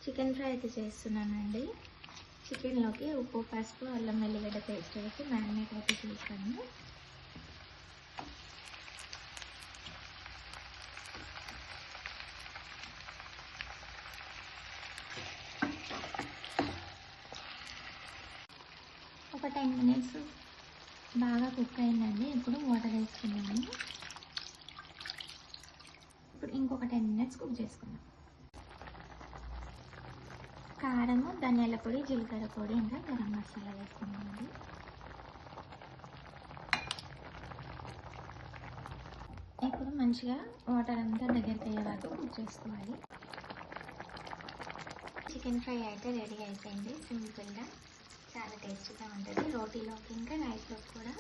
Chicken fry అయితే చేస్తున్నానండి. చికెన్లోకి ఉప్పు, పసుపు, అల్లం వెల్లిగడ్డ పేస్ట్ వేసి మ్యారినేట్ అయితే చేస్తాను. ఒక 10 మినిట్స్ బాగా కుక్ అయిందండి. ఇప్పుడు వాటర్ వేసుకున్నాను. ఇప్పుడు ఇంకొక 10 మినిట్స్ కుక్ చేసుకున్నాం. కారము, ధనియాల పొడి, జీలకర్ర పొడి, ఇంకా గరం మసాలా వేసుకున్నామండి. ఇప్పుడు మంచిగా వాటర్ అంతా దగ్గరికి అయ్యే వరకు కుక్ చేసుకోవాలి. చికెన్ ఫ్రై అయితే రెడీ అయిపోయింది. సింపుల్గా చాలా టేస్టీగా ఉంటుంది. రోటీలోకి ఇంకా రైస్లోకి కూడా